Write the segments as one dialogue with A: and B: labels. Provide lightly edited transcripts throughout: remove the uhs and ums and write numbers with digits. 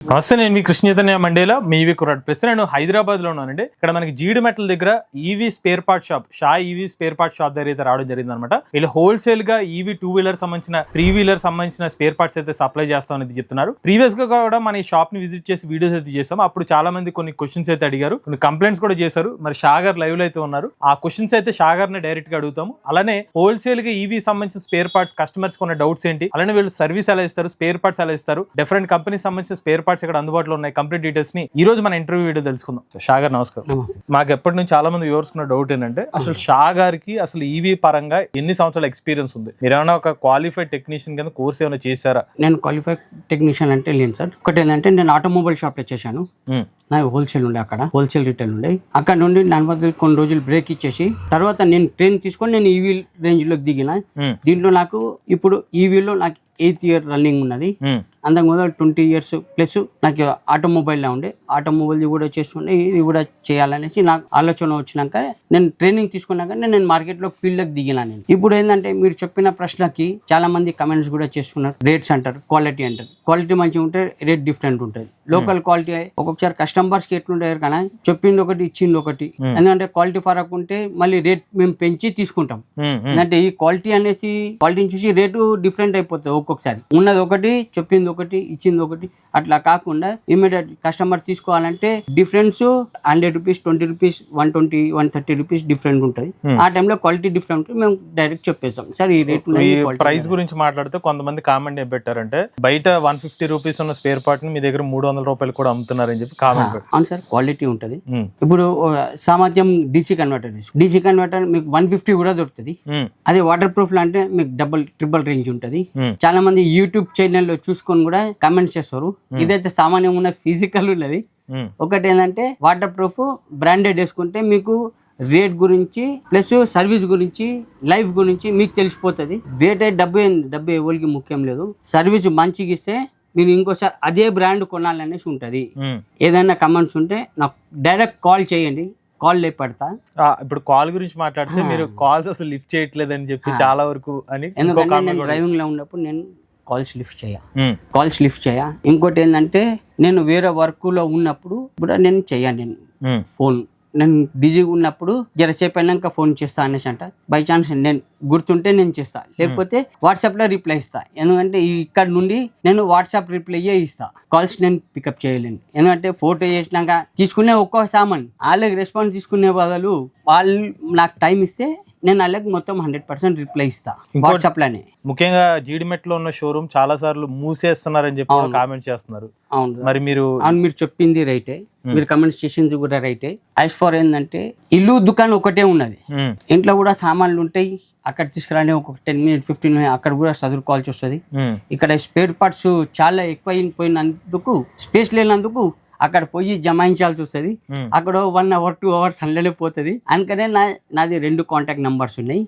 A: నమస్తే, నేను మీ కృష్ణ చైతన్య మండేలా మీవి కుర్రాడ్. ప్రస్తుతం నేను హైదరాబాద్ లో ఉన్నానండి. ఇక్కడ మనకి జీడిమెట్ల దగ్గర EV spare part shop, Shah EV spare part shop దగ్గర అయితే రావడం జరిగింది అనమాట. వీళ్ళు హోల్సేల్ గా ఈవీ 2 వీలర్ సంబంధించిన 3 వీలర్ సంబంధించిన స్పేర్ పార్ట్స్ అయితే సప్లై చేస్తామని చెప్తున్నారు. ప్రీవియస్ గా కూడా మన ఈ షాప్ ని విజిట్ చేసి వీడియోస్ అయితే చేస్తాం. అప్పుడు చాలా మంది కొన్ని క్వశ్చన్స్ అయితే అడిగారు, కొన్ని కంప్లైంట్స్ కూడా చేశారు. మరి షాగర్ లైవ్ లో అయితే ఉన్నారు. ఆ క్వశ్చన్స్ అయితే షాగర్ ని డైరెక్ట్ గా అడుగుతాము. అలానే హోల్సేల్ గా ఈవీ సంబంధించిన స్పేర్ పార్ట్స్ కస్టమర్స్ ఉన్న డౌట్స్ ఏంటి, అలానే వీళ్ళు సర్వీస్ ఎలా ఇస్తారు, స్పేర్ పార్ట్స్ ఎలా ఇస్తారు, డిఫరెంట్ కంపెనీ సంబంధించిన స్పేర్ పార్ట్స్ ఇక్కడ అందుబాటులో ఉన్నాయి, కంప్లీట్ డీటెయిల్స్ ని ఈ రోజు మన ఇంటర్వ్యూ వీడియో తెలుసుకుందాం. షాగర్ నమస్కారం. మాకు ఎప్పటి నుంచి చాలా మంది వ్యూవర్స్ ఉన్న డౌట్ ఏంటంటే, అసలు షాగర్ కి అసలు ఈవీ పరంగా ఎన్ని సంవత్సరాల ఎక్స్పీరియన్స్ ఉంది? మీరు ఏమైనా ఒక క్వాలిఫైడ్ టెక్నీషియన్ కింద కోర్స్ ఏమైనా చేశారా?
B: నేను క్వాలిఫైడ్ టెక్నీషియన్ అంటే లేదు సార్. ఒకటి ఏంటంటే నేను ఆటోమొబైల్ షాప్ లో చేశాను. నా హోల్సేల్ ఉండే, అక్కడ హోల్సేల్ రిటైల్ ఉండే. అక్కడ నుండి నాకు కొన్ని రోజులు బ్రేక్ ఇచ్చేసి తర్వాత నేను ట్రైన్ తీసుకొని నేను ఈవీ రేంజ్ లోకి దిగిన. దీంట్లో నాకు ఇప్పుడు ఈవీలో నాకు 8th ఇయర్ రన్నింగ్ ఉన్నది. అంతకు మొదలు 20 years ప్లస్ నాకు ఆటోమొబైల్ ఉండే, ఆటోమొబైల్ కూడా చేస్తుండే, ఇది కూడా చేయాలనేసి నాకు ఆలోచన వచ్చినాక నేను ట్రైనింగ్ తీసుకున్నాక నేను మార్కెట్ లో ఫీల్డ్ లోకి దిగినా. నేను ఇప్పుడు ఏంటంటే మీరు చెప్పిన ప్రశ్నకి చాలా మంది కమెంట్స్ కూడా చేస్తున్నారు. రేట్స్ అంటారు, క్వాలిటీ అంటారు. క్వాలిటీ మంచిగా ఉంటే రేట్ డిఫరెంట్ ఉంటుంది. లోకల్ క్వాలిటీ ఒక్కొక్కసారి కస్టమర్స్ కి ఎట్లుంటారు కానీ చెప్పింది ఒకటి ఇచ్చింది ఒకటి. ఎందుకంటే క్వాలిటీ ఫరక్ ఉంటే మళ్ళీ రేట్ మేము పెంచి తీసుకుంటాం. ఎందుకంటే ఈ క్వాలిటీ అనేసి క్వాలిటీని చూసి రేటు డిఫరెంట్ అయిపోతుంది. ఒక్కొక్కసారి ఉన్నది ఒకటి, చెప్పింది ఒకటి, ఇచ్చింది ఒకటి, అట్లా కాకుండా ఇమీడియట్ కస్టమర్ తీసుకోవాలంటే difference 100 rupees, 20 rupees, 120, 130 rupees different ఉంటుంది. ఆ టైంలో క్వాలిటీ డిఫరెంట్ మేము డైరెక్ట్ చెప్పేస్తాం, సార్ ఈ రేట్.
A: ప్రైస్ గురించి మాట్లాడితే కొంతమంది కామెంట్ ఏం పెట్టారంటే, బయట 150 రూపీస్ ఉన్న స్పేర్ పార్ట్ ని మీ దగ్గర 300 రూపాయలు కూడా అమ్ముతున్నారని చెప్పి కామెంట్ పెట్టారు.
B: అవును సార్, క్వాలిటీ ఉంటుంది. ఇప్పుడు సామర్థ్యం DC కన్వర్టర్ మీకు 150 కూడా దొరుకుతుంది. అదే వాటర్ ప్రూఫ్ లో అంటే మీకు ట్రిపుల్ రేంజ్ ఉంటుంది. చాలా మంది యూట్యూబ్ ఛానల్లో చూసుకొని కూడా కమెంట్స్ చేస్తారు. ఇదైతే సామాన్యం ఉన్న ఫిజికల్ ఉన్నది. ఒకటి ఏంటంటే వాటర్ ప్రూఫ్ బ్రాండెడ్ వేసుకుంటే మీకు రేట్ గురించి ప్లస్ సర్వీస్ గురించి, లైఫ్ గురించి మీకు తెలిసిపోతుంది. రేట్ అయితే డబ్బు ఎవరికి ముఖ్యం లేదు. సర్వీస్ మంచిగా ఇస్తే మీరు ఇంకోసారి అదే బ్రాండ్ కొనాలనేసి ఉంటది. ఏదైనా కమెంట్స్ ఉంటే నాకు డైరెక్ట్ కాల్ చేయండి, కాల్ లేపడతా.
A: ఇప్పుడు కాల్ గురించి మాట్లాడితే మీరు కాల్స్ అసలు లిఫ్ట్ చేయట్లేదని చెప్పి చాలా వరకు అని,
B: ఎందుకంటే నేను డ్రైవింగ్ లో ఉన్నప్పుడు నేను కాల్స్ లిఫ్ట్ చేయ. ఇంకోటి ఏంటంటే నేను వేరే వర్క్ లో ఉన్నప్పుడు కూడా నేను నేను ఫోన్ నేను బిజీగా ఉన్నప్పుడు జరసేపు అయినాక ఫోన్ చేస్తా అనేసి అంట. బై ఛాన్స్ నేను గుర్తుంటే నేను చేస్తా, లేకపోతే వాట్సాప్ లో రిప్లై ఇస్తా. ఎందుకంటే ఇక్కడ నుండి నేను వాట్సాప్ రిప్లై ఇస్తా, కాల్స్ నేను పికప్ చేయలేను. ఎందుకంటే ఫోటో చేసినాక తీసుకునే ఒక్కో సామాన్ వాళ్ళకి రెస్పాన్స్ తీసుకునే బదులు వాళ్ళు నాకు టైం ఇస్తే నేను వాళ్ళకి మొత్తం 100% రిప్లై ఇస్తా వాట్సాప్ లోనే.
A: ముఖ్యంగా జీడిమెట్లో ఉన్న షోరూమ్ చాలా సార్లు మూసేస్తున్నారని చెప్పి కామెంట్ చేస్తున్నారు.
B: అవును,
A: మరి మీరు
B: చెప్పింది రైటే, మీరు కమెంట్స్ చేసింది కూడా రైటే. యాజ్ ఫర్ ఏంటంటే ఇల్లు దుకాణం ఒకటే ఉన్నది, ఇంట్లో కూడా సామాన్లు ఉంటాయి. అక్కడ తీసుకురాని ఒక 10 minutes 15 minutes అక్కడ కూడా చదువుకోవాల్సి వస్తుంది. ఇక్కడ స్పేర్ పార్ట్స్ చాలా ఎక్కువైపోయినందుకు, స్పేస్ లేనందుకు అక్కడ పోయి జమాయించాల్సి వస్తుంది. అక్కడ 1 hour 2 hours అందులోనే పోతుంది. అందుకనే నాది 2 కాంటాక్ట్ నెంబర్స్ ఉన్నాయి.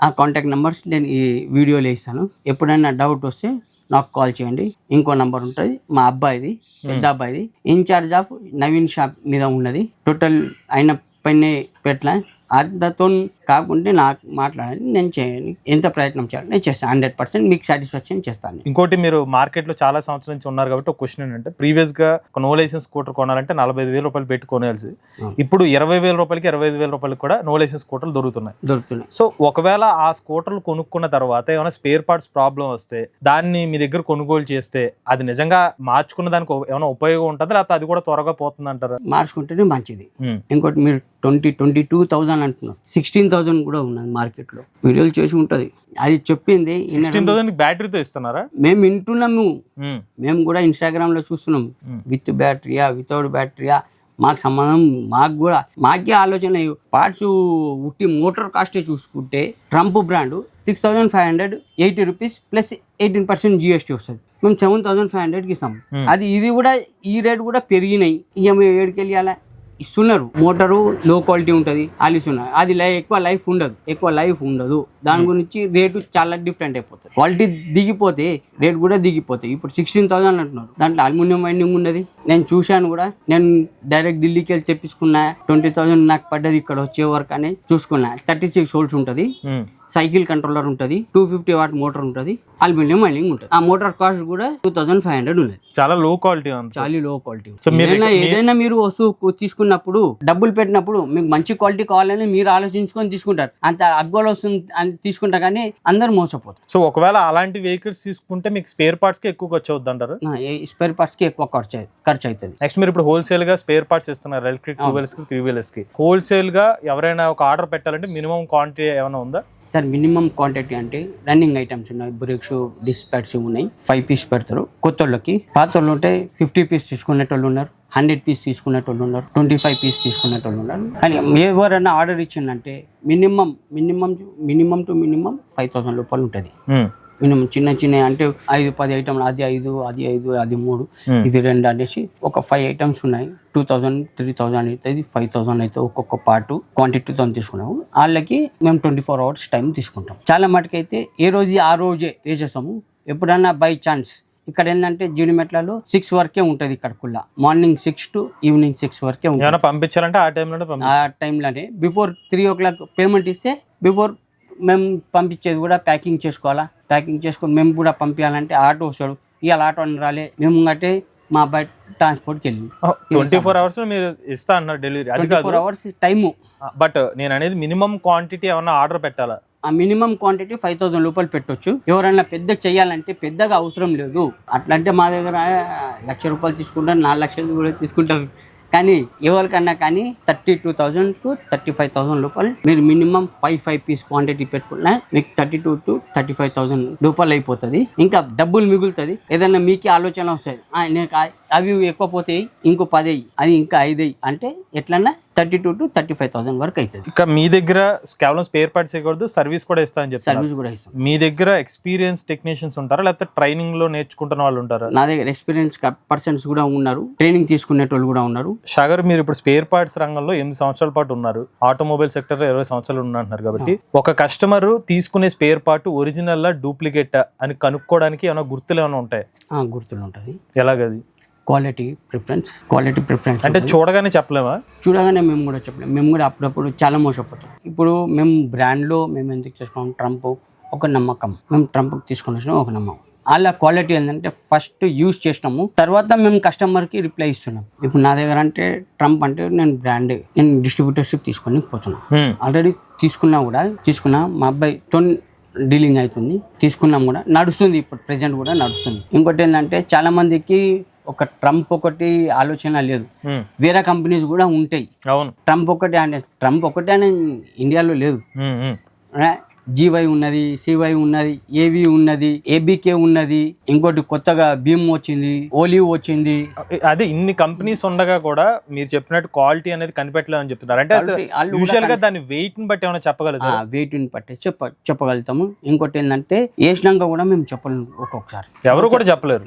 B: ఆ కాంటాక్ట్ నెంబర్స్ నేను ఈ వీడియోలో ఇస్తాను. ఎప్పుడైనా డౌట్ వస్తే నాకు కాల్ చేయండి. ఇంకో నంబర్ ఉంటుంది మా అబ్బాయిది, పెద్ద అబ్బాయిది, ఇన్ఛార్జ్ ఆఫ్ నవీన్ షాప్ మీద ఉన్నది. టోటల్ ఆయన పైన పెట్టలే, అంతతో కాకుంటే నాకు మాట్లాడాలి, నేను చేయండి, ఎంత ప్రయత్నం చేయాలి నేను చేస్తాను. 100% మీకు సాటిస్ఫాక్షన్ చేస్తాను.
A: ఇంకోటి, మీరు మార్కెట్ లో చాలా సంవత్సరాల నుంచి ఉన్నారు కాబట్టి ఒక క్వశ్చన్ ఏంటంటే, ప్రీవియస్ గా ఒక నో లైసెన్స్ స్కూటర్ కొనాలంటే 45,000 రూపాయలు పెట్టి కొనాల్సి, ఇప్పుడు 20,000 రూపాయలకి 25,000 రూపాయలకి కూడా నో లైసెన్స్ స్కూటర్లు దొరుకుతున్నాయి. సో ఒకవేళ ఆ స్కూటర్లు కొనుక్కున్న తర్వాత ఏమైనా స్పేర్ పార్ట్స్ ప్రాబ్లం వస్తే దాన్ని మీ దగ్గర కొనుగోలు చేస్తే అది నిజంగా మార్చుకున్న దానికి ఏమైనా ఉపయోగం ఉంటుందా, లేకపోతే అది కూడా త్వరగా పోతుంది అంటారా?
B: మార్చుకుంటేనే మంచిది. ఇంకోటి మీరు 22,000 అంటున్నారు, 16,000 కూడా ఉన్నది మార్కెట్ లో. వీడియోలు చేసి ఉంటది, అది చెప్పింది.
A: 16,000 బ్యాటరీతో ఇస్తున్నారా?
B: మేము వింటున్నాము, మేము కూడా ఇన్స్టాగ్రామ్ లో చూస్తున్నాం. విత్ బ్యాటరీయా, వితౌట్ బ్యాటరీయా మాకు సంబంధం, మాకే ఆలోచన. పార్ట్స్ ఉట్టి మోటార్ కాస్టే చూసుకుంటే Trump brand 6,580 rupees plus 18% GST వస్తుంది. మేము 7,500కి ఇస్తాం. అది ఇది కూడా ఈ రేట్ కూడా పెరిగినాయి. ఇక మేము ఏడుకి వెళ్ళాలా ఇస్తున్నారు. మోటారు లో క్వాలిటీ ఉంటుంది, ఆలిస్తున్నారు. అది ఎక్కువ లైఫ్ ఉండదు. దాని గురించి రేటు చాలా డిఫరెంట్ అయిపోతుంది. క్వాలిటీ దిగిపోతే రేట్ కూడా దిగిపోతాయి. ఇప్పుడు 16,000 అంటున్నారు, దాంట్లో అల్యూమినియం వైండింగ్ ఉన్నది. నేను చూశాను కూడా, నేను డైరెక్ట్ ఢిల్లీకి వెళ్ళి తెప్పించుకున్నా. 20,000 నాకు పడ్డది ఇక్కడ వచ్చే వరకు అని చూసుకున్నా. 36 holes ఉంటుంది, సైకిల్ కంట్రోలర్ ఉంటుంది, 250 వాట్ మోటార్ ఉంటుంది, అల్యూమినియం వైండింగ్ ఉంటుంది. ఆ మోటార్ కాస్ట్ కూడా 2500 ఉన్నది.
A: చాలా లో క్వాలిటీ
B: చాలా లో క్వాలిటీ.
A: సో
B: ఏదైనా మీరు వస్తువు తీసుకున్నప్పుడు డబ్బులు పెట్టినప్పుడు మీకు మంచి క్వాలిటీ కావాలని మీరు ఆలోచించుకొని తీసుకుంటారు. అంత అగ్గులు వస్తుంది అని తీసుకుంటారు కానీ అందరు మోసపోతారు.
A: సో ఒకవేళ అలాంటి వెహికల్స్ తీసుకుంటే మీకు స్పేర్ పార్ట్స్ కి ఎక్కువ ఖర్చు అవుద్ది అంటారు?
B: స్పేర్ పార్ట్స్ కి ఎక్కువ ఖర్చు అవుతుంది.
A: నెక్స్ట్ మీరు ఇప్పుడు హోల్సేల్ గా స్పేర్ పార్ట్స్ ఇస్తున్నారు ఎలక్ట్రిక్ 2 వీలర్స్ కి 3 వీలర్స్ కి. హోల్సేల్ గా ఎవరైనా ఒక ఆర్డర్ పెట్టాలంటే మినిమం క్వాంటిటీ ఏమైనా ఉందా
B: సార్? మినిమం క్వాంటిటీ అంటే రన్నింగ్ ఐటమ్స్ ఉన్నాయి, బ్రేక్స్, డిస్క్ ప్యాడ్స్ ఉన్నాయి, 5 పీస్ పెడతారు కొత్త వాళ్ళకి. పాత వాళ్ళు ఉంటే 50 పీస్ తీసుకునేటోళ్ళు ఉన్నారు, 100 పీస్ తీసుకునేటోళ్ళు ఉన్నారు, 25 పీస్ తీసుకునేటోళ్ళు ఉన్నారు. కానీ ఎవరైనా ఆర్డర్ ఇచ్చిందంటే మినిమం 5000 రూపాయలు ఉంటుంది. మినిమం చిన్న అంటే 5-10 ఐటమ్లు, అది 5, అది 5, అది 3, ఇది 2 అనేసి ఒక 5 ఐటమ్స్ ఉన్నాయి. 2000, 3000 అవుతుంది, 5000 అయితే ఒక్కొక్క పార్ట్ క్వాంటిటీతో తీసుకున్నాము. వాళ్ళకి మేము 24 hours టైం తీసుకుంటాం. చాలా మటుకైతే ఏ రోజు ఆ రోజే వేసేస్తాము. ఎప్పుడన్నా బై ఛాన్స్ ఇక్కడ ఏంటంటే జీడిమెట్లలో 6 వరకే ఉంటుంది. ఇక్కడ కుల్లా మార్నింగ్ 6 to ఈవినింగ్ 6 వరకే ఉంటుంది.
A: పంపించాలంటే ఆ
B: టైంలోనే బిఫోర్ 3 o'clock పేమెంట్ ఇస్తే బిఫోర్ మేము పంపించేది కూడా ప్యాకింగ్ చేసుకోవాలా. ప్యాకింగ్ చేసుకొని మేము కూడా పంపించాలంటే ఆటో వస్తాడు. ఇవాళ ఆటో అని రాలే, మేము గట్టే మా బయట ట్రాన్స్పోర్ట్కి వెళ్ళి
A: 24 hours మీరు ఇస్తా అన్నారు డెలివరీ.
B: 24 hours time.
A: బట్ నేను అనేది మినిమం క్వాంటిటీ ఏమన్నా ఆర్డర్ పెట్టాలా?
B: ఆ మినిమం క్వాంటిటీ 5000 రూపాయలు పెట్టొచ్చు. ఎవరైనా పెద్ద చేయాలంటే పెద్దగా అవసరం లేదు. అట్లంటే మా దగ్గర 1,00,000 రూపాయలు తీసుకుంటారు, 4 లక్షలు కూడా తీసుకుంటారు. కానీ ఎవరికన్నా కానీ 32,000 to 35,000 రూపాయలు మీరు మినిమం 5 పీస్ క్వాంటిటీ పెట్టుకున్నా మీకు 32,000 to 35,000 రూపాయలు అయిపోతుంది. ఇంకా డబ్బులు మిగులుతుంది. ఏదన్నా మీకే ఆలోచన వస్తుంది, అవి ఎక్కువ పోతాయి, ఇంకో 10 అది ఇంకా 5 అంటే ఎట్లన్నా 32,000 to 35,000 వరకు అవుతుంది.
A: ఇక మీ దగ్గర కేవలం స్పేర్ పార్ట్స్ ఇవ్వకూడదు, సర్వీస్ కూడా ఇస్తా అని చెప్తారు.
B: సర్వీస్ కూడా ఇస్తాం.
A: మీ దగ్గర ఎక్స్పీరియన్స్ టెక్నీషియన్స్ ఉంటారా లేకపోతే ట్రైనింగ్ లో నేర్చుకుంటున్న వాళ్ళు ఉంటారా?
B: నా దగ్గర ఎక్స్పీరియన్స్ పర్సన్స్ కూడా ఉన్నారు, ట్రైనింగ్ తీసుకునేటోళ్ళు కూడా ఉన్నారు.
A: షాగర్, మీరు ఇప్పుడు స్పేర్ పార్ట్స్ రంగంలో 8 సంవత్సరాల పాటు ఉన్నారు, ఆటోమొబైల్ సెక్టర్ 20 సంవత్సరాలు ఉన్నట్టున్నారు. కాబట్టి ఒక కస్టమర్ తీసుకునే స్పేర్ పార్ట్ ఒరిజినల్ డూప్లికేట్ అని కనుక్కోవడానికి ఏమైనా గుర్తులు ఏమైనా ఉంటాయి?
B: గుర్తులు ఉంటుంది.
A: ఎలాగది?
B: క్వాలిటీ ప్రిఫరెన్స్
A: అంటే చూడగానే చెప్పలేమా?
B: చూడగానే మేము కూడా చెప్పలేము. మేము కూడా అప్పుడప్పుడు చాలా మోసపోతాం. ఇప్పుడు మేము బ్రాండ్లో మేము ఎందుకు చేసుకున్నాం, ట్రంప్ ఒక నమ్మకం, మేము ట్రంప్ తీసుకొని వచ్చినాం ఒక నమ్మకం. వాళ్ళ క్వాలిటీ ఏంటంటే ఫస్ట్ యూజ్ చేసినాము, తర్వాత మేము కస్టమర్కి రిప్లై ఇస్తున్నాం. ఇప్పుడు నా దగ్గర అంటే ట్రంప్ అంటే నేను బ్రాండ్, నేను డిస్ట్రిబ్యూటర్షిప్ తీసుకొని పోతున్నాను. ఆల్రెడీ తీసుకున్నా మా అబ్బాయితో డీలింగ్ అవుతుంది, తీసుకున్నాం కూడా నడుస్తుంది. ఇప్పుడు ప్రెసెంట్ కూడా నడుస్తుంది. ఇంకోటి ఏంటంటే చాలా మందికి ఒక ట్రంప్ ఒకటి ఆలోచన లేదు, వేరే కంపెనీస్ కూడా ఉంటాయి.
A: అవును,
B: ట్రంప్ ఒకటే అని ఇండియాలో లేదు. జీవై ఉన్నది, సివై ఉన్నది, ఏవి ఉన్నది, ఏబికే ఉన్నది, ఇంకోటి కొత్తగా భీమ్ వచ్చింది, ఓలివ్ వచ్చింది.
A: అదే ఇన్ని కంపెనీస్ ఉండగా కూడా మీరు చెప్పినట్టు క్వాలిటీ అనేది కనిపెట్టలేదు అని చెప్తున్నారు. అంటే యూజువల్ గా దాని వెయిట్ ని బట్టి ఏమైనా చెప్పగలుగుతాం?
B: వెయిట్ ని బట్టి చెప్పగలుగుతాము. ఇంకోటి ఏంటంటే వేసినాక కూడా మేము చెప్పలేము, ఒక్కొక్కసారి
A: ఎవరు కూడా చెప్పలేరు,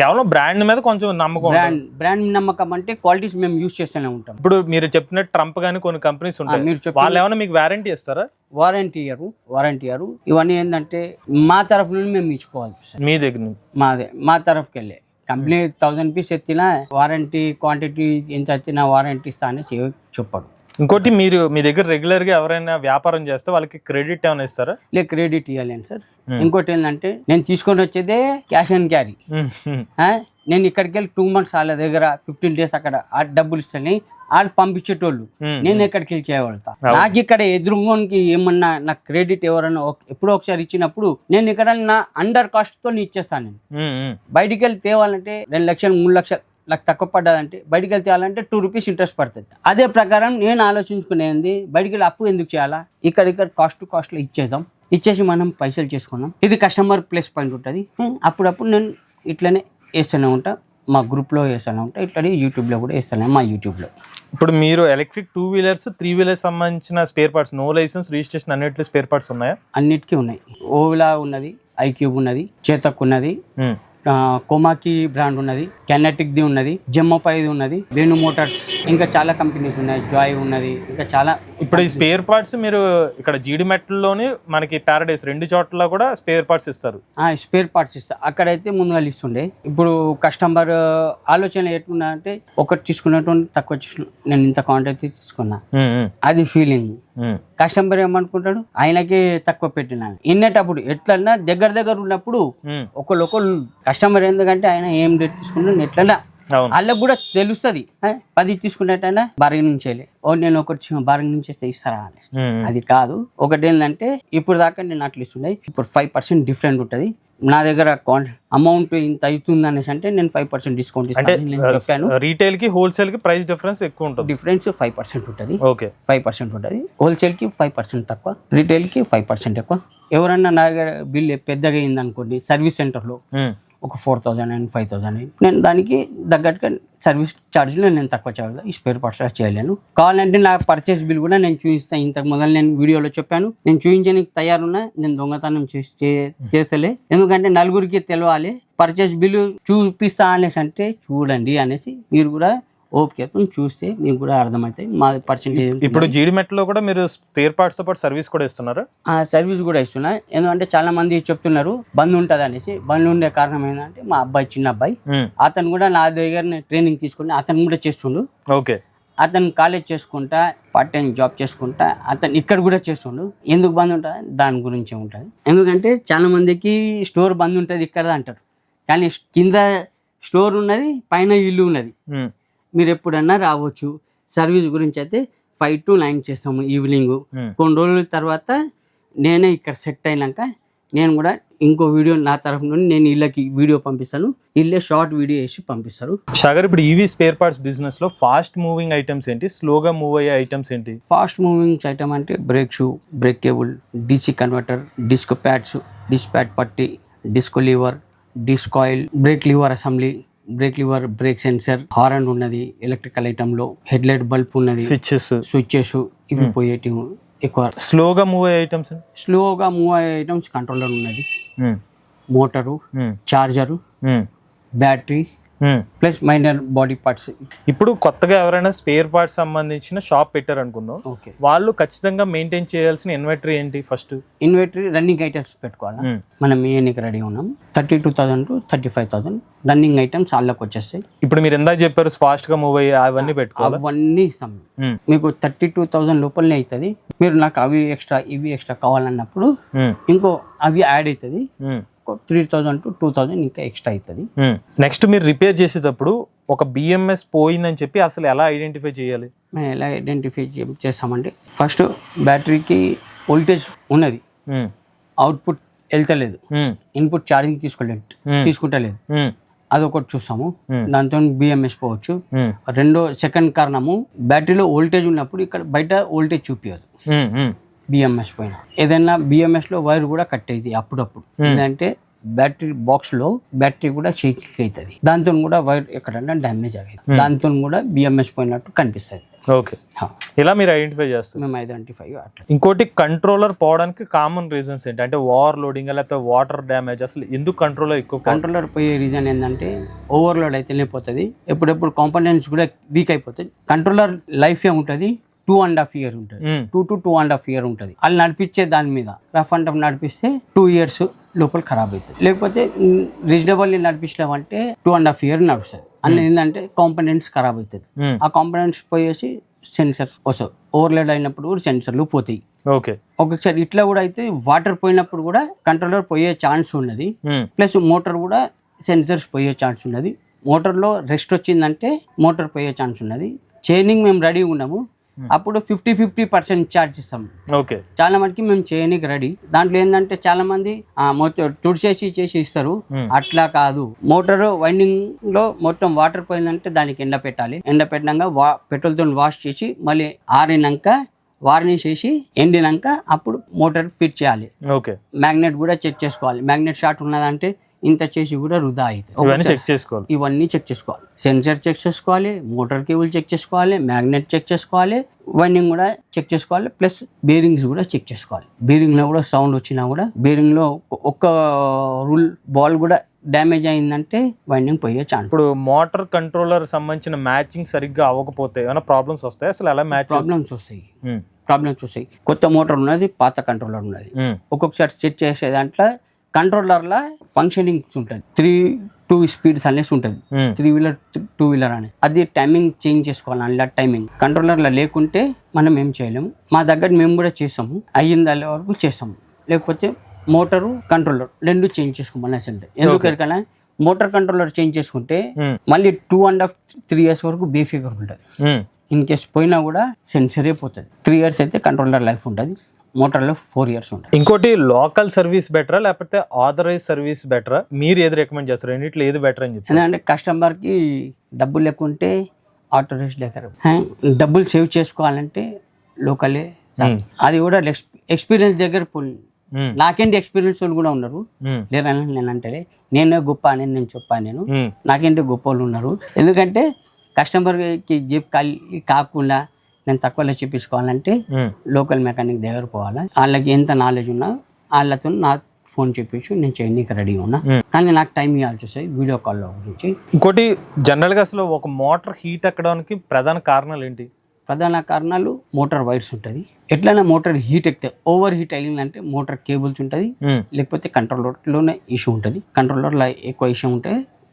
A: కేవలం బ్రాండ్ మీద కొంచెం నమ్మకం.
B: బ్రాండ్ నమ్మకం అంటే క్వాలిటీస్ మేము యూజ్ చేస్తూనే ఉంటాం.
A: ఇప్పుడు మీరు చెప్పినట్టు ట్రంప్ గానీ కొన్ని కంపెనీస్ ఉంటాయి, వాళ్ళు ఏమైనా మీకు వారంటీ ఇస్తారా?
B: Warranty year. ఇవన్నీ ఏంటంటే మా తరఫు నుండి మేము ఇచ్చుకోవాలి.
A: మీ దగ్గర
B: మా తరఫుకి వెళ్ళే కంపెనీ 1000 పీస్ ఎత్తినా వారంటీ, క్వాంటిటీ ఎంత ఎత్తినా వారంటీ ఇస్తా అనేసి చెప్పాడు.
A: ఇంకోటి, మీరు మీ దగ్గర రెగ్యులర్ గా ఎవరైనా వ్యాపారం చేస్తే వాళ్ళకి క్రెడిట్ ఏమైనా ఇస్తారా?
B: క్రెడిట్ ఇవ్వలేను సార్. ఇంకోటి ఏంటంటే నేను తీసుకొని వచ్చేదే క్యాష్ అండ్ క్యారీ. నేను ఇక్కడికి వెళ్ళి 2 months వాళ్ళ దగ్గర 15 days అక్కడ ఆ డబ్బులు ఇస్తాను, వాళ్ళు పంపించేటోళ్ళు, నేను ఎక్కడికి వెళ్ళి చేయగలుగుతా. నాకు ఇక్కడ ఎదురుగోనికి ఏమన్నా నాకు క్రెడిట్ ఎవరన్నా ఎప్పుడో ఒకసారి ఇచ్చినప్పుడు నేను ఇక్కడ నా అండర్ కాస్ట్ తో ఇచ్చేస్తాను. నేను బయటికి వెళ్ళి తేవాలంటే 2 లక్షలు 3 లక్షలు నాకు తక్కువ పడ్డదంటే బయటికి వెళ్తే తేవాలంటే 2 rupees ఇంట్రెస్ట్ పడుతుంది. అదే ప్రకారం నేను ఆలోచించుకునేది బయటికి వెళ్ళి అప్పు ఎందుకు చేయాలా, ఇక్కడ కాస్ట్ లో ఇచ్చేసి మనం పైసలు చేసుకున్నాం. ఇది కస్టమర్ ప్లస్ పాయింట్ ఉంటుంది. అప్పుడప్పుడు నేను ఇట్లనే వేస్తూనే ఉంటా, మా గ్రూప్లో వేస్తూనే ఉంటా, ఇట్లనే యూట్యూబ్లో కూడా వేస్తాను. మా యూట్యూబ్లో
A: ఇప్పుడు మీరు ఎలక్ట్రిక్ 2 వీలర్స్ 3 వీలర్స్ సంబంధించిన spare parts, no license registration అన్నిట్లో స్పేర్ పార్ట్స్ ఉన్నాయా?
B: అన్నిటికీ ఉన్నాయి. ఓలా ఉన్నది, ఐక్యూబ్ ఉన్నది, చేతక్ ఉన్నది, కోమాకి బ్రాండ్ ఉన్నది, కెనెటిక్ది ఉన్నది, జెమ్మోపైది ఉన్నది, వేణు మోటార్స్, ఇంకా చాలా కంపెనీస్ ఉన్నాయి, జాయ్ ఉన్నది, ఇంకా చాలా.
A: ఇప్పుడు ఈ స్పేర్ పార్ట్స్ మీరు ఇక్కడ జీడి మెట్లలోని మనకి ప్యారడైస్ 2 చోట్ల కూడా స్పేర్ పార్ట్స్ ఇస్తారు.
B: స్పేర్ పార్ట్స్ ఇస్తారు. అక్కడైతే ముందుగా ఇస్తుండే. ఇప్పుడు కస్టమర్ ఆలోచన ఎట్లున్నా అంటే ఒకటి తీసుకున్నటువంటి తక్కువ నేను ఇంత క్వాంటిటీ తీసుకున్నా, అది ఫీలింగ్. కస్టమర్ ఏమనుకుంటాడు, ఆయనకే తక్కువ పెట్టినా వినేటప్పుడు ఎట్లన్నా దగ్గర ఉన్నప్పుడు ఒకళ్ళు కస్టమర్ ఎందుకంటే ఆయన ఏం రేట్ తీసుకుంటాడు ఎట్లన్నా వాళ్ళకి కూడా తెలుస్తుంది. 10 తీసుకున్నట్టయినా బార్గెన్ నుంచి నేను ఒకటి బార్గెన్ నుంచి ఇస్తారా అని. అది కాదు. ఒకటి ఏంటంటే ఇప్పుడు దాకా నేను అట్లా ఇస్తుండే, ఇప్పుడు 5% డిఫరెంట్ ఉంటుంది. నా దగ్గర అమౌంట్ ఇంత అవుతుంది అనేసి అంటే నేను 5% డిస్కౌంట్ ఇస్తాను చెప్పాను.
A: రీటైల్ కి హోల్సేల్ కి ప్రైస్ డిఫరెన్స్ ఎక్కువ ఉంటుంది.
B: డిఫరెన్స్ 5% ఉంటుంది.
A: ఓకే,
B: 5% ఉంటుంది. హోల్సేల్ కి 5% తక్కువ, రీటైల్ కి 5% ఎక్కువ. ఎవరన్నా నా దగ్గర బిల్ పెద్దగా అయింది అనుకోండి సర్వీస్ సెంటర్లో, ఒక 4,000 and 5,000 నేను దానికి తగ్గట్టుగా సర్వీస్ ఛార్జ్లో నేను తక్కువ చేయలేదు. ఈ స్పేర్ పార్ట్స్ చేయలేను. కావాలంటే నా పర్చేస్ బిల్ కూడా నేను చూపిస్తాను. ఇంతకు మొదలు నేను వీడియోలో చెప్పాను, నేను చూపించడానికి తయారున్నా. నేను దొంగతనం చేస్తలే, ఎందుకంటే నలుగురికి తెలియాలి. పర్చేస్ బిల్లు చూపిస్తా అనేసి అంటే చూడండి అనేసి మీరు కూడా ఓపికతో చూస్తే మీకు కూడా అర్థమవుతాయి మా పర్సెంటేజ్.
A: ఇప్పుడు జీడి మెట్లో కూడా మీరు స్పేర్ పార్ట్స్ తో పాటు సర్వీస్ కూడా ఇస్తున్నారు?
B: సర్వీస్ కూడా ఇస్తున్నా. ఎందుకంటే చాలా మంది చెప్తున్నారు బంద్ ఉంటుంది అనేసి. బంద్ ఉండే కారణం ఏంటంటే మా అబ్బాయి, చిన్న అబ్బాయి, అతను కూడా నా దగ్గర ట్రైనింగ్ తీసుకుని అతను కూడా చేస్తుండు.
A: ఓకే,
B: అతను కాలేజ్ చేసుకుంటా, పార్ట్ టైం జాబ్ చేసుకుంటా అతను ఇక్కడ కూడా చేస్తుండు. ఎందుకు బంద్ ఉంటుంది దాని గురించి ఉంటుంది. ఎందుకంటే చాలా మందికి స్టోర్ బంద్ ఉంటుంది ఇక్కడ అంటారు, కానీ కింద స్టోర్ ఉన్నది, పైన ఇల్లు ఉన్నది. మీరు ఎప్పుడన్నా రావచ్చు. సర్వీస్ గురించి అయితే 5 to 9 చేస్తాము ఈవినింగ్. కొన్ని రోజుల తర్వాత నేనే ఇక్కడ సెట్ అయినాక నేను కూడా ఇంకో వీడియో నా తరఫు నుండి నేను ఇళ్ళకి వీడియో పంపిస్తాను. ఇల్లే షార్ట్ వీడియో వేసి పంపిస్తారు.
A: షాగర్, ఇప్పుడు ఈవీ స్పేర్ పార్ట్స్ బిజినెస్ లో ఫాస్ట్ మూవింగ్ ఐటమ్స్ ఏంటి, స్లోగా మూవ్ అయ్యే ఐటమ్స్ ఏంటి?
B: ఫాస్ట్ మూవింగ్ ఐటమ్ అంటే brake shoe, brake cable, DC converter, disc pads, disc pad పట్టి, disc lever, disc oil, brake lever assembly, brake lever, brake sensor, horn ఉన్నది electrical item లో, head light bulb ఉన్నది, switches ఇవి పోయేటి ఎక్కువ.
A: స్లోగా move అయ్యే ఐటమ్స్?
B: స్లోగా మూవ్ అయ్యే ఐటమ్స్ కంట్రోలర్ ఉన్నది, motor, charger, battery plus minor body parts.
A: ఇప్పుడు కొత్తగా ఎవరైనా స్పేర్ పార్ట్స్ సంబంధించిన షాప్ పెట్టారు అనుకుందాం, వాళ్ళు ఖచ్చితంగా మెయింటైన్ చేయాల్సిన ఇన్వెంటరీ ఏంటి? ఫస్ట్ ఇన్వెంటరీ
B: రన్నింగ్ ఐటమ్స్ పెట్టుకోవాలి. మనం ఏనికి రెడీ ఉన్నాం 32,000 to 35,000 రన్నింగ్ ఐటమ్స్ వాళ్ళకి వచ్చేస్తాయి.
A: ఇప్పుడు మీరు ఎందాక చెప్పారు ఫాస్ట్ గా మూవ్ అయ్యి అవన్నీ పెట్టుకోవాలి.
B: అవన్నీ ఇస్తాం మీకు 32,000 లోపలనే అవుతుంది. మీరు నాకు అవి ఎక్స్ట్రా ఇవి ఎక్స్ట్రా కావాలన్నప్పుడు ఇంకో అవి యాడ్ అవుతుంది. 3,000 to 2,000 ఇంకా ఎక్స్ట్రా అవుతుంది.
A: నెక్స్ట్ మీరు రిపేర్ చేసేటప్పుడు ఒక BMS పోయిందని చెప్పి అసలు ఎలా ఐడెంటిఫై చేయాలి?
B: మేము ఎలా ఐడెంటిఫై చేస్తామంటే ఫస్ట్ బ్యాటరీకి వోల్టేజ్ ఉన్నది, అవుట్పుట్ వెళ్తలేదు, ఇన్పుట్ ఛార్జింగ్ తీసుకుంటలేదు, అదొకటి చూస్తాము. దాంతో BMS పోవచ్చు. సెకండ్ కారణము బ్యాటరీలో వోల్టేజ్ ఉన్నప్పుడు ఇక్కడ బయట వోల్టేజ్ చూపించదు. BMS పైన ఏదైనా BMS లో వైర్ కూడా కట్ అవుతుంది అప్పుడప్పుడు. ఏంటంటే బ్యాటరీ బాక్స్ లో బ్యాటరీ కూడా షేకింగ్ అవుతుంది, దాంతో కూడా వైర్ ఎక్కడన్నా డ్యామేజ్ అవుతుంది, దాంతో కూడా BMS పోయినట్టు కనిపిస్తుంది.
A: ఓకే, ఇలా మీరు ఐడెంటిఫై చేస్తారు.
B: మేము ఐడెంటిఫై అట్లా.
A: ఇంకోటి కంట్రోలర్ పోవడానికి కామన్ రీజన్స్ ఏంటి? అంటే ఓవర్ లోడింగ్ లేకపోతే వాటర్ డ్యామేజ్, అసలు ఎందుకు కంట్రోలర్ ఎక్కువ?
B: కంట్రోలర్ పోయే రీజన్ ఏంటంటే ఓవర్లోడ్ అయితేనే పోతుంది, ఎప్పుడెప్పుడు కాంపోనెంట్స్ కూడా వీక్ అయిపోతుంది. కంట్రోలర్ లైఫ్ ఏ ఉంటుంది 2.5 years ఉంటుంది, 2 to 2.5 years ఉంటుంది. వాళ్ళు నడిపించే దాని మీద రఫ్ అండ్ టఫ్ నడిపిస్తే 2 years లోపల ఖరాబ్ అవుతుంది. లేకపోతే రీజనబుల్ నడిపించలేమంటే 2.5 years నడుస్తుంది. అన్నది ఏంటంటే కాంపోనెంట్స్ ఖరాబ్ అవుతుంది. ఆ కాంపోనెంట్స్ పోయేసి సెన్సర్స్ వస్తాయి, ఓవర్లోడ్ అయినప్పుడు కూడా సెన్సర్లు పోతాయి.
A: ఓకే,
B: ఒకసారి ఇట్లా కూడా అయితే వాటర్ పోయినప్పుడు కూడా కంట్రోలర్ పోయే ఛాన్స్ ఉన్నది. ప్లస్ మోటార్ కూడా సెన్సర్స్ పోయే ఛాన్స్ ఉన్నది. మోటార్లో రెస్ట్ వచ్చిందంటే మోటార్ పోయే ఛాన్స్ ఉన్నది. చైనింగ్ మేము రెడీ ఉన్నాము, అప్పుడు 50% ఛార్జ్ ఇస్తాం.
A: ఓకే,
B: చాలా మటుకి మేము చేయడానికి రెడీ. దాంట్లో ఏంటంటే చాలా మంది మొత్తం తుడిచేసి చేసి ఇస్తారు, అట్లా కాదు. మోటార్ వైండింగ్ లో మొత్తం వాటర్ పోయిందంటే దానికి ఎండ పెట్టాలి. ఎండ పెట్టినాక పెట్రోల్ తో వాష్ చేసి మళ్ళీ ఆరినాక వార్నిష్ చేసి ఎండినాక అప్పుడు మోటార్ ఫిట్ చేయాలి.
A: ఓకే,
B: మ్యాగ్నెట్ కూడా చెక్ చేసుకోవాలి. మ్యాగ్నెట్ షార్ట్ ఉన్నదంటే ఇంత చేసి కూడా వృధా అవుతుంది. ఇవన్నీ చెక్ చేసుకోవాలి. సెన్సర్ చెక్ చేసుకోవాలి, మోటార్ కేబుల్ చెక్ చేసుకోవాలి, మ్యాగ్నెట్ చెక్ చేసుకోవాలి, వైండింగ్ కూడా చెక్ చేసుకోవాలి, ప్లస్ బేరింగ్స్ కూడా చెక్ చేసుకోవాలి. బేరింగ్ లో కూడా సౌండ్ వచ్చినా కూడా బేరింగ్ లో ఒక్క రూల్ బాల్ కూడా డ్యామేజ్ అయిందంటే వైండింగ్ పోయే ఛాన్స్.
A: ఇప్పుడు మోటార్ కంట్రోలర్ సంబంధించిన మ్యాచింగ్ సరిగ్గా అవ్వకపోతే ఏమైనా ప్రాబ్లమ్స్ వస్తాయి? అసలు ఎలా మ్యాచ్?
B: ప్రాబ్లమ్స్ వస్తాయి. కొత్త మోటార్ ఉన్నది, పాత కంట్రోలర్ ఉన్నది. ఒక్కొక్కసారి సెట్ చేసే దాంట్లో కంట్రోలర్లో ఫంక్షనింగ్స్ ఉంటుంది. 2 స్పీడ్స్ అనేసి ఉంటుంది, 3 వీలర్ 2 వీలర్ అనేది. అది టైమింగ్ చేంజ్ చేసుకోవాలి అలా టైమింగ్. కంట్రోలర్లో లేకుంటే మనం ఏం చేయలేము. మా దగ్గర మేము కూడా చేస్తాము, అయ్యిందా వరకు చేస్తాము. లేకపోతే మోటారు కంట్రోలర్ 2 చేంజ్ చేసుకోమని అంటే ఎందుకన్నా మోటార్ కంట్రోలర్ చేంజ్ చేసుకుంటే మళ్ళీ 2.5-3 years వరకు బేఫికర్ ఉంటుంది. ఇన్ కేస్ పోయినా కూడా సెన్సరే పోతుంది. 3 years అయితే కంట్రోలర్ లైఫ్ ఉంటుంది, మోటార్లో 4 years ఉంటుంది.
A: ఇంకోటి లోకల్ సర్వీస్ బెటరా లేకపోతే ఆథరైజ్ సర్వీస్ బెటరా? మీరు ఏది రికమెండ్ చేస్తారు? రెండిట్లో ఏది బెటర్ అని చెప్తారు?
B: ఎందుకంటే కస్టమర్కి డబ్బులు లేకుంటే ఆథరైజ్ దగ్గర, డబ్బులు సేవ్ చేసుకోవాలంటే లోకలే. అది కూడా ఎక్స్పీరియన్స్ దగ్గర నాకేంటి ఎక్స్పీరియన్స్ వాళ్ళు కూడా ఉన్నారు, లేరని నేను అంటే నేనే గొప్ప అని నేను చెప్పాను. నేను నాకేంటి గొప్ప వాళ్ళు ఉన్నారు. ఎందుకంటే కస్టమర్కి జేబు ఖాళీ కాకుండా నేను తక్కువలో చెప్పించుకోవాలంటే లోకల్ మెకానిక్ దగ్గర పోవాలా. వాళ్ళకి ఎంత నాలెడ్జ్ ఉన్నా వాళ్ళతో నా ఫోన్ చెప్పించు నేను చేయడానికి రెడీ ఉన్నా. కానీ నాకు టైం ఇవ్వాల్సి వస్తాయి వీడియో కాల్లో గురించి.
A: ఇంకోటి జనరల్గా అసలు ఒక మోటార్ హీట్ ఎక్కడానికి ప్రధాన కారణాలు ఏంటి?
B: ప్రధాన కారణాలు మోటార్ వైర్స్ ఉంటుంది. ఎట్లైనా మోటార్ హీట్ ఎక్కితే ఓవర్ హీట్ అయ్యిందంటే మోటార్ కేబుల్స్ ఉంటుంది, లేకపోతే కంట్రోలర్లోనే ఇష్యూ ఉంటుంది. కంట్రోలర్లో ఎక్కువ ఇష్యూ ఉంటే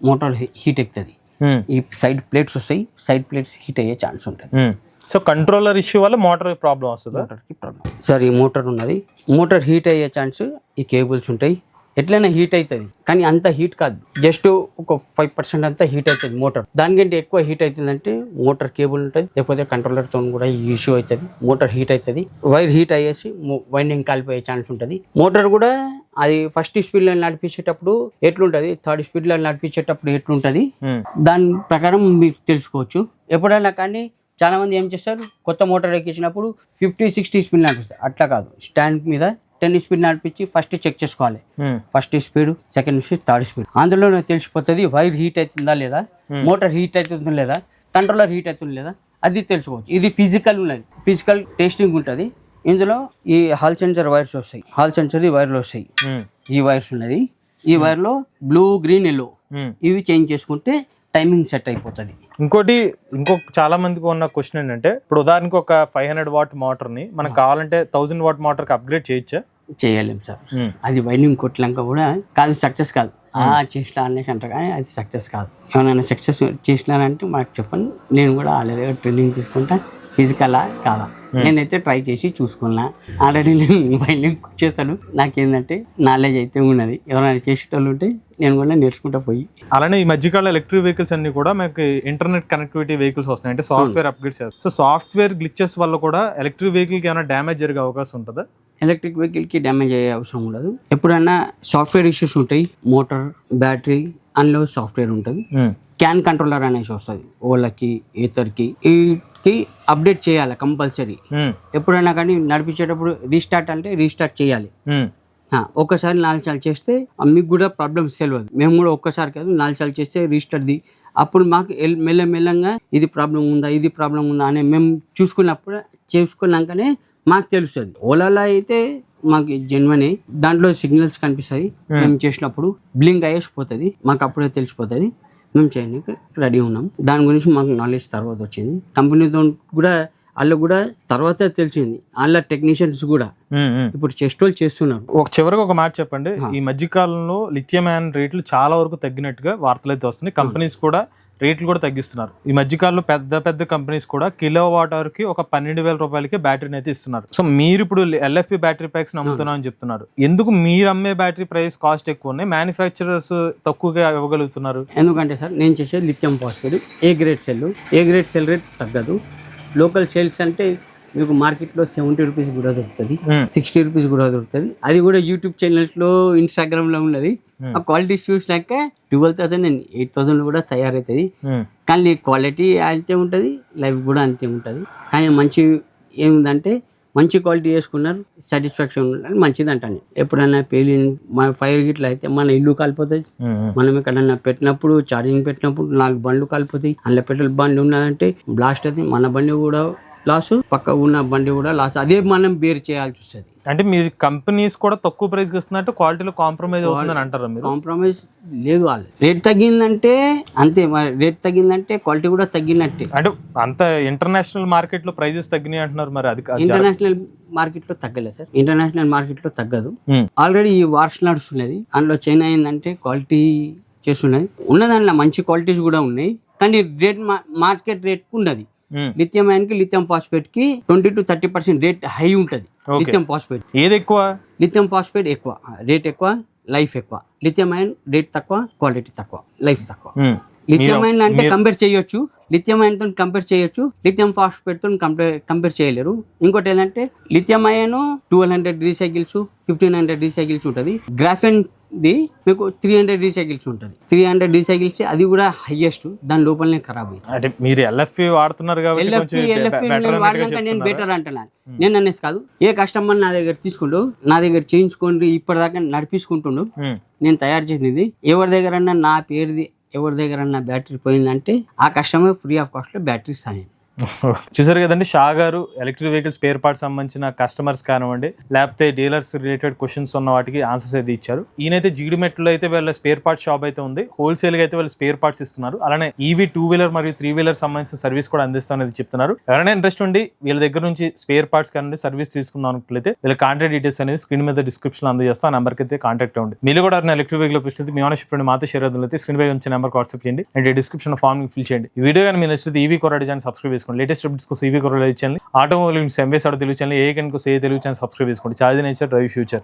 B: మోటార్ హీట్ ఎక్కుతుంది. ఈ సైడ్ ప్లేట్స్ వస్తాయి, సైడ్ ప్లేట్స్ హీట్ అయ్యే ఛాన్స్ ఉంటుంది.
A: సో కంట్రోలర్ ఇష్యూ వల్ల మోటార్ ప్రాబ్లం వస్తుంది.
B: మోటార్కి ప్రాబ్లం సార్, ఈ మోటార్ ఉన్నది, మోటార్ హీట్ అయ్యే ఛాన్స్ ఈ కేబుల్స్ ఉంటాయి. ఎట్లయినా హీట్ అవుతుంది కానీ అంత హీట్ కాదు, జస్ట్ ఒక 5% అంతా హీట్ అవుతుంది మోటార్. దానికంటే ఎక్కువ హీట్ అవుతుంది అంటే మోటార్ కేబుల్ ఉంటుంది, లేకపోతే కంట్రోలర్తో కూడా ఇష్యూ అవుతుంది. మోటార్ హీట్ అవుతుంది, వైర్ హీట్ అయ్యేసి వైండింగ్ కాలిపోయే ఛాన్స్ ఉంటుంది. మోటార్ కూడా అది ఫస్ట్ స్పీడ్లో నడిపించేటప్పుడు ఎట్లుంటుంది, థర్డ్ స్పీడ్లో నడిపించేటప్పుడు ఎట్లుంటుంది, దాని ప్రకారం మీరు తెలుసుకోవచ్చు. ఎప్పుడైనా కానీ చాలా మంది ఏం చేస్తారు, కొత్త మోటార్ ఎక్కించినప్పుడు 50-60 స్పీడ్ నడిపిస్తారు. అట్లా కాదు, స్టాండ్ మీద 10 స్పీడ్ నడిపించి ఫస్ట్ చెక్ చేసుకోవాలి. First speed, second speed, third speed. అందులో తెలిసిపోతుంది వైర్ హీట్ అవుతుందా లేదా, మోటార్ హీట్ అవుతుందా లేదా, కంట్రోలర్ హీట్ అవుతుందా లేదా, అది తెలుసుకోవచ్చు. ఇది ఫిజికల్ ఉన్నది, ఫిజికల్ టెస్టింగ్ ఉంటుంది. ఇందులో ఈ హాల్ సెన్సర్ వైర్స్ వస్తాయి, హాల్ సెన్సర్ వైర్లు వస్తాయి. ఈ వైర్స్ ఉన్నది, ఈ వైర్లో బ్లూ, గ్రీన్, ఎల్లో ఇవి చేంజ్ చేసుకుంటే టైమింగ్ సెట్ అయిపోతుంది.
A: ఇంకొక చాలా మందికి ఉన్న క్వశ్చన్ ఏంటంటే, ఇప్పుడు ఉదాహరణకి ఒక 500 watt మోటార్ ని మనకు కావాలంటే 1000 watt మోటార్ కి అప్గ్రేడ్ చేయొచ్చా?
B: చేయలేము సార్, అది వైండింగ్ కొట్టినాక కూడా కాదు, సక్సెస్ కాదు. చేసినా అనేసి అంటారు కానీ అది సక్సెస్ కాదు. ఏమైనా సక్సెస్ చేసినానంటే మాకు చెప్పండి, నేను కూడా వాళ్ళ దగ్గర ట్రైనింగ్ తీసుకుంటా. ఫిజికలా కాదా నేనైతే ట్రై చేసి చూసుకున్నా. ఆల్రెడీ నేను వైండింగ్ చేస్తాను, నాకేంటంటే నాలెడ్జ్ అయితే ఉన్నది. ఎవరైనా చేసేటోళ్ళు ఉంటే నేను కూడా నేర్చుకుంటా పోయి.
A: అలానే ఈ మధ్యకాలంలో ఎలక్ట్రిక్ వెహికల్స్ అన్ని కూడా మనకి ఇంటర్నెట్ కనెక్టివిటీ వెహికల్స్ వస్తున్నాయి, అంటే సాఫ్ట్వేర్ అప్గ్రేడ్స్ చేస్తారు. సో సాఫ్ట్వేర్ గ్లిచెస్ వల్ల కూడా ఎలక్ట్రిక్ వెహికల్ కి ఏమైనా డ్యామేజ్ జరిగే అవకాశం ఉంటుందా?
B: ఎలక్ట్రిక్ వెహికల్కి డ్యామేజ్ అయ్యే అవసరం ఉండదు. ఎప్పుడైనా సాఫ్ట్వేర్ ఇష్యూస్ ఉంటాయి, మోటార్, బ్యాటరీ, అందులో సాఫ్ట్వేర్ ఉంటుంది. క్యాన్ కంట్రోలర్ అనేసి వస్తుంది ఓళ్ళకి, ఏతర్కి, వీటికి అప్డేట్ చేయాలి కంపల్సరీ. ఎప్పుడైనా కానీ నడిపించేటప్పుడు రీస్టార్ట్ అంటే రీస్టార్ట్ చేయాలి. ఒక్కసారి 4 సార్లు చేస్తే మీకు కూడా ప్రాబ్లమ్స్ తెలియదు. మేము కూడా ఒక్కసారి కాదు 4 సార్లు చేస్తే రీస్టార్ట్ది. అప్పుడు మాకు మెల్లమెల్లంగా ఇది ప్రాబ్లం ఉందా, ఇది ప్రాబ్లం ఉందా అని మేము చూసుకున్నాకనే మాకు తెలుస్తుంది. ఓలాలో అయితే మాకు జెన్యునే, దాంట్లో సిగ్నల్స్ కనిపిస్తాయి. మేము చేసినప్పుడు బ్లింక్ అయ్యేసిపోతుంది, మాకు అప్పుడే తెలిసిపోతుంది. మేము చేయడానికి రెడీ ఉన్నాం. దాని గురించి మాకు నాలెడ్జ్ తర్వాత వచ్చింది. కంపెనీతో కూడా వాళ్ళు కూడా తర్వాత తెలిసింది, వాళ్ళ టెక్నీషియన్స్ కూడా ఇప్పుడు చెస్టోల్ చేస్తున్నారు.
A: చివరికి ఒక మాట చెప్పండి, ఈ మధ్య కాలంలో లిథియం అయాన్ రేట్లు చాలా వరకు తగ్గినట్టుగా వార్తలు అయితే వస్తున్నాయి. కంపెనీస్ కూడా రేట్లు కూడా తగ్గిస్తున్నారు. ఈ మధ్యకాలంలో పెద్ద పెద్ద కంపెనీస్ కూడా కిలోవాట్ అవర్ కి ఒక 12,000 రూపాయలకి బ్యాటరీని అయితే ఇస్తున్నారు. సో మీరు ఇప్పుడు LFP బ్యాటరీ ప్యాక్స్ అమ్ముతున్నాం అని చెప్తున్నారు. ఎందుకు మీరు అమ్మే బ్యాటరీ ప్రైస్ కాస్ట్ ఎక్కువ ఉన్నాయి, మ్యానుఫ్యాక్చరర్స్ తక్కువగా ఇవ్వగలుగుతున్నారు?
B: ఎందుకంటే సార్ నేను చేసే lithium phosphate A grade cell rate తగ్గదు. లోకల్ సేల్స్ అంటే మీకు మార్కెట్లో 70 రూపీస్ కూడా దొరుకుతుంది, 60 రూపీస్ కూడా దొరుకుతుంది. అది కూడా యూట్యూబ్ ఛానల్స్లో, ఇన్స్టాగ్రామ్లో ఉన్నది. ఆ క్వాలిటీ చూసినాక 12,000 అండ్ 8,000 కూడా తయారవుతుంది. కానీ క్వాలిటీ అంతే ఉంటుంది, లైఫ్ కూడా అంతే ఉంటుంది. కానీ మంచి ఏముందంటే మంచి క్వాలిటీ వేసుకున్నారు, సాటిస్ఫాక్షన్ ఉండాలి, మంచిది అంటాను. ఎప్పుడైనా పేలింది మన ఫైర్ గిట్లా అయితే మన ఇల్లు కాలిపోతుంది. మనం ఎక్కడన్నా పెట్టినప్పుడు, ఛార్జింగ్ పెట్టినప్పుడు 4 బండ్లు కాలిపోతాయి. అందులో పెట్రోల్ బండి ఉన్నదంటే బ్లాస్ట్ అవుతుంది, మన బండి కూడా లాస్, పక్క ఉన్న బండి కూడా లాస్. అదే మనం బేర్ చేయాల్సి వస్తుంది.
A: అంటే మీ కంపెనీస్ కూడా తక్కువ ప్రైస్ ఇస్తున్నట్టు క్వాలిటీలో కాంప్రమైజ్ అవుతుందని అంటారు మీరు?
B: కాంప్రమైజ్ లేదు, వాళ్ళు రేట్ తగ్గిందంటే అంతే, రేట్ తగ్గిందంటే క్వాలిటీ కూడా తగ్గినట్టే.
A: అంటే అంత ఇంటర్నేషనల్ మార్కెట్ లో ప్రైజెస్ తగ్గినాయి అంటున్నారు, మరి అది
B: ఇంటర్నేషనల్ మార్కెట్ లో తగ్గలేదు సార్, ఇంటర్నేషనల్ మార్కెట్ లో తగ్గదు. ఆల్రెడీ ఈ వార్స్ నడుస్తున్నది. అందులో చైనా ఏంటంటే క్వాలిటీ చేస్తున్నాయి. ఉన్న దాంట్లో మంచి క్వాలిటీస్ కూడా ఉన్నాయి, కానీ రేట్ మార్కెట్ రేట్ ఉన్నది. లిథియం అయాన్ కి లిథియం ఫాస్ఫేట్ కి 20 to 30% రేట్ హై ఉంటుంది. లిథియం ఫాస్ఫేట్
A: ఏది ఎక్కువ?
B: లిథియం ఫాస్ఫేట్ ఎక్కువ, రేట్ ఎక్కువ, లైఫ్ ఎక్కువ. లిథియం అయాన్ రేట్ తక్కువ, క్వాలిటీ తక్కువ, లైఫ్ తక్కువ. లిథియం అయాన్ అంటే కంపేర్ చేయొచ్చు, లిథియం అయాన్ తో కంపేర్ చేయొచ్చు, లిథియం ఫాస్ఫేట్ తో కంపేర్ చేయలేరు. ఇంకోటి ఏంటంటే లిథియం అయాన్ 1200 రీసైకిల్స్, 1500 రీసైకిల్స్ ఉంటుంది. గ్రాఫెన్ ది మీకు 300 రీసైకిల్స్ ఉంటుంది. 300 రీసైకిల్స్ అది కూడా హైయెస్ట్, దాని లోపలనే ఖరాబ్ అయింది.
A: అంటే మీరు ఎల్ఎఫ్పి వాడుతున్నారు కాబట్టి
B: వాడినాక నేను బెటర్ అంటున్నాను. నేను అనేసి కాదు, ఏ కస్టమర్ నా దగ్గర తీసుకుంటూ నా దగ్గర చేయించుకోండి ఇప్పటిదాకా నడిపించుకుంటుండు. నేను తయారు చేసింది ఎవరి దగ్గర నా పేరుది ఎవరి దగ్గర బ్యాటరీ పోయిందంటే ఆ కస్టమర్ ఫ్రీ ఆఫ్ కాస్ట్ లో బ్యాటరీస్ అని.
A: చూసారు కదండి, షా గారు ఎలక్ట్రిక్ వెహికల్ స్పేర్ పార్ట్స్ సంబంధించిన కస్టమర్స్ కానివ్వండి, లేకపోతే డీలర్స్ రిలేటెడ్ క్వశ్చన్స్ ఉన్న వాటికి ఆన్సర్స్ అయితే ఇచ్చారు. ఈయనైతే జీడిమెట్లో అయితే వీళ్ళ స్పేర్ పార్ట్స్ షాప్ అయితే ఉంది. హోల్సేల్ గా అయితే వాళ్ళు స్పేర్ పార్ట్స్ ఇస్తున్నారు. అలానే ఈవీ 2-wheeler మరియు 3-wheeler సంబంధించిన సర్వీస్ కూడా అందిస్తామనేది చెప్తున్నారు. ఎవరైనా ఇంట్రెస్ట్ ఉండి వీళ్ళ దగ్గర నుంచి స్పేర్ పార్ట్స్ కానీ సర్వీస్ తీసుకుందాం అనుకుంటే వీళ్ళ కాంటాక్ట్ డీటెయిల్స్ అనేవి స్క్రీన్ మీద డిస్క్రిప్షన్ అందజేస్తాం. ఆ నెంబర్కి అయితే కాంటాక్ట్ అవ్వండి. మీరు కూడా ఎలక్ట్రిక్ వెహికల్ ప్రశ్న మీ ఓనర్షిప్ నుండి మాతో షేర్ అవుతుంది. స్క్రీన్ పై వచ్చే నెంబర్కి వాట్సాప్ చేయండి అండ్ డిస్క్రిప్షన్ ఫామ్ ఫిల్ చేయండి. ఈ వీడియో కానీ మీరు నచ్చితే ఈవీ కొరా డిజైన్ సబ్స్క్రైబ్ చేసుకోండి. లేటెస్ట్ అప్డేట్స్ కోసం ఈవీ కొరా channel, automobile MBS Telugu channel, ఏ కనుక తెలుగు ఛానల్ సబ్స్క్రైబ్ చేసుకోండి. Charge nature drive future.